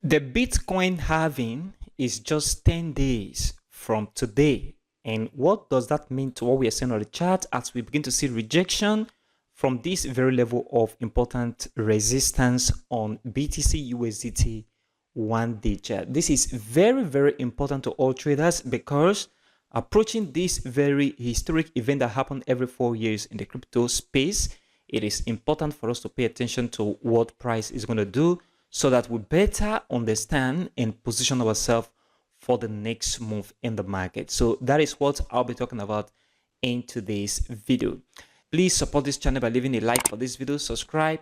The Bitcoin halving is just 10 days from today. And what does that mean to what we are seeing on the chart as we begin to see rejection from this very level of important resistance on BTC USDT 1-day chart? This is very, very important to all traders because approaching this very historic event that happened every 4 years in the crypto space, it is important for us to pay attention to what price is going to do so that we better understand and position ourselves for the next move in the market. So that is what I'll be talking about in today's video. Please support this channel by leaving a like for this video, subscribe,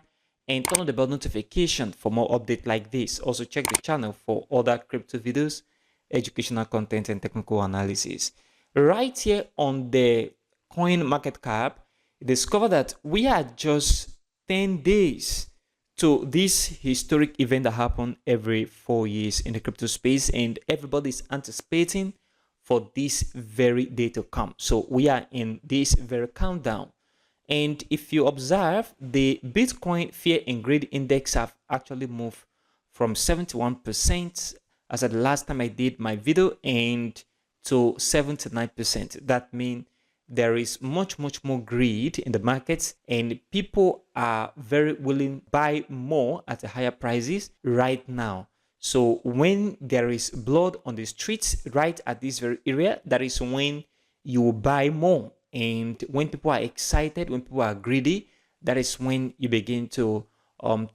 and turn on the bell notification for more updates like this. Also check the channel for other crypto videos, educational content, and technical analysis. Right here on the coin market cap, discover that we are just 10 days to this historic event that happened every 4 years in the crypto space, and everybody is anticipating for this very day to come. So we are in this very countdown. And if you observe, the Bitcoin Fear and Greed Index have actually moved from 71% as at the last time I did my video and to 79%. That means there is much more greed in the markets, and people are very willing to buy more at a higher prices right now. So when there is blood on the streets right at this very area, that is when you will buy more. And when people are excited, when people are greedy, that is when you begin to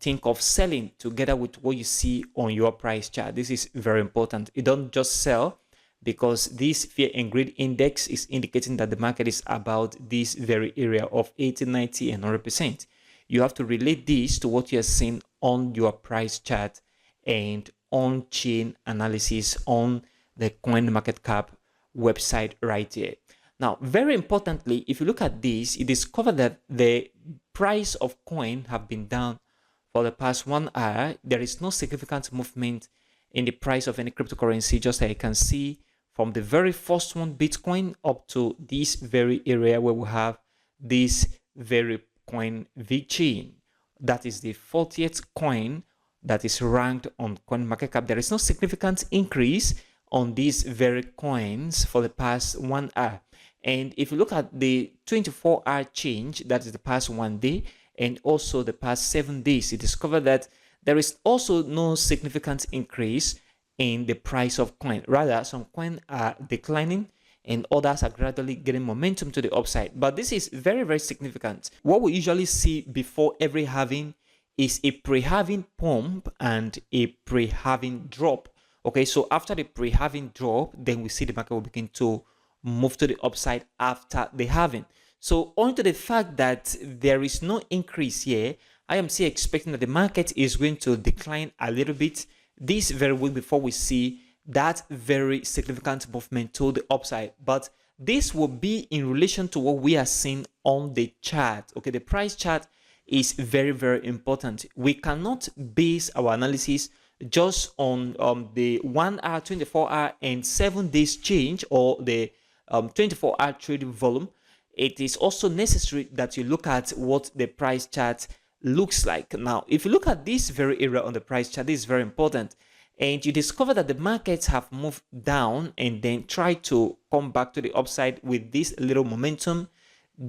think of selling together with what you see on your price chart. This is very important. You don't just sell because this fear and greed index is indicating that the market is about this very area of 80, 90, and 100%. You have to relate this to what you're seeing on your price chart and on-chain analysis on the coin market cap website right here. Now, very importantly, if you look at this, you discover that the price of coin have been down for the past 1 hour. There is no significant movement in the price of any cryptocurrency, just like you can see from the very first one, Bitcoin, up to this very area where we have this very coin VChain. That is the 40th coin that is ranked on CoinMarketCap. There is no significant increase on these very coins for the past 1 hour. And if you look at the 24-hour change, that is the past 1 day, and also the past 7 days, you discover that there is also no significant increase in the price of coin. Rather, some coins are declining and others are gradually getting momentum to the upside. But this is very, very significant. What we usually see before every halving is a pre-halving pump and a pre-halving drop. Okay, so after the pre-halving drop, then we see the market will begin to move to the upside after the halving. So owing to the fact that there is no increase here, I am still expecting that the market is going to decline a little bit this very week before we see that very significant movement to the upside. But this will be in relation to what we are seeing on the chart. Okay, the price chart is very, very important. We cannot base our analysis just on the 1 hour, 24 hour, and 7 days change, or the 24-hour trading volume. It is also necessary that you look at what the price chart looks like. Now, if you look at this very area on the price chart, this is very important, and you discover that the markets have moved down and then try to come back to the upside with this little momentum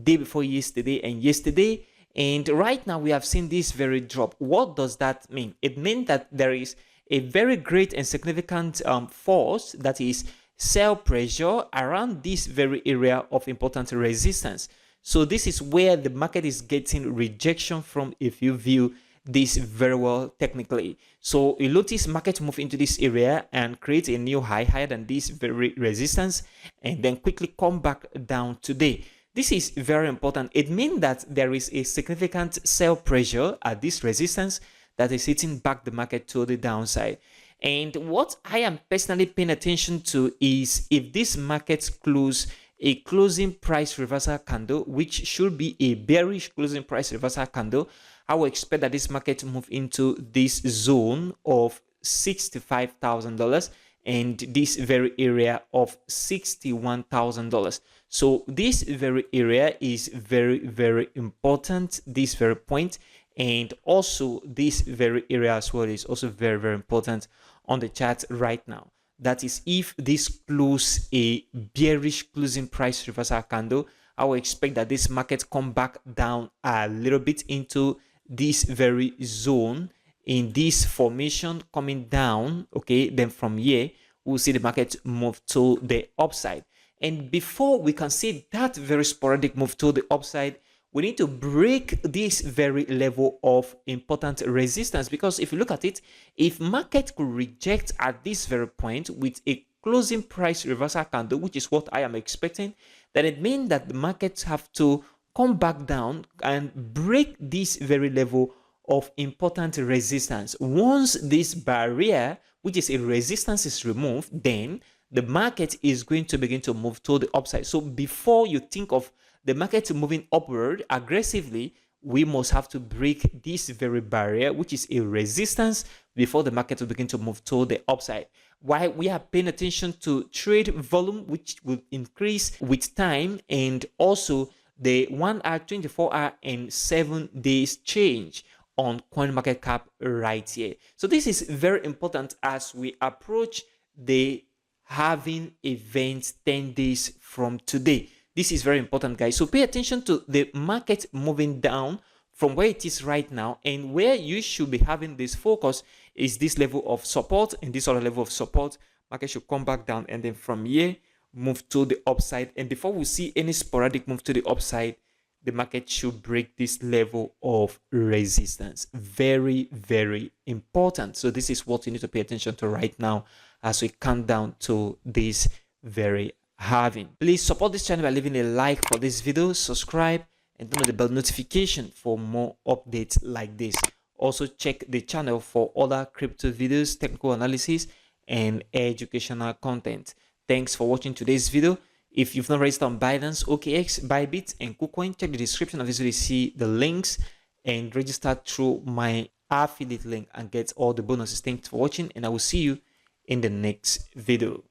day before yesterday and yesterday. And right now we have seen this very drop. What does that mean? It means that there is a very great and significant force, that is sell pressure around this very area of important resistance. So this is where the market is getting rejection from, if you view this very well technically. So you notice market move into this area and create a new high higher than this very resistance, and then quickly come back down today. This is very important. It means that there is a significant sell pressure at this resistance that is hitting back the market to the downside. And what I am personally paying attention to is if this market close a closing price reversal candle, which should be a bearish closing price reversal candle, I will expect that this market move into this zone of $65,000 and this very area of $61,000. So this very area is very, very important, this very point, And also this very area as well is also very, very important on the chart right now. That is, if this close a bearish closing price reversal candle, I will expect that this market come back down a little bit into this very zone in this formation coming down. Okay, then from here we'll see the market move to the upside. And before we can see that very sporadic move to the upside, we need to break this very level of important resistance, because if you look at it, if market could reject at this very point with a closing price reversal candle, which is what I am expecting, then it means that the markets have to come back down and break this very level of important resistance. Once this barrier, which is a resistance, is removed, then the market is going to begin to move to the upside. So before you think of the market moving upward aggressively, we must have to break this very barrier, which is a resistance, before the market will begin to move to the upside. While we are paying attention to trade volume, which will increase with time, and also the 1 hour, 24 hour, and 7 days change on CoinMarketCap right here. So this is very important as we approach the halving event 10 days from today. This is very important, guys. So pay attention to the market moving down from where it is right now, and where you should be having this focus is this level of support and this other level of support. Market should come back down, and then from here move to the upside. And before we see any sporadic move to the upside, the market should break this level of resistance. Very, very important. So this is what you need to pay attention to right now as we count down to this very halving. Please support this channel by leaving a like for this video, subscribe, and turn on the bell notification for more updates like this. Also check the channel for other crypto videos, technical analysis, and educational content. Thanks for watching today's video. If you've not registered on Binance, OKX, Bybit, and KuCoin, check the description of this video to see the links and register through my affiliate link and get all the bonuses. Thanks for watching, and I will see you in the next video.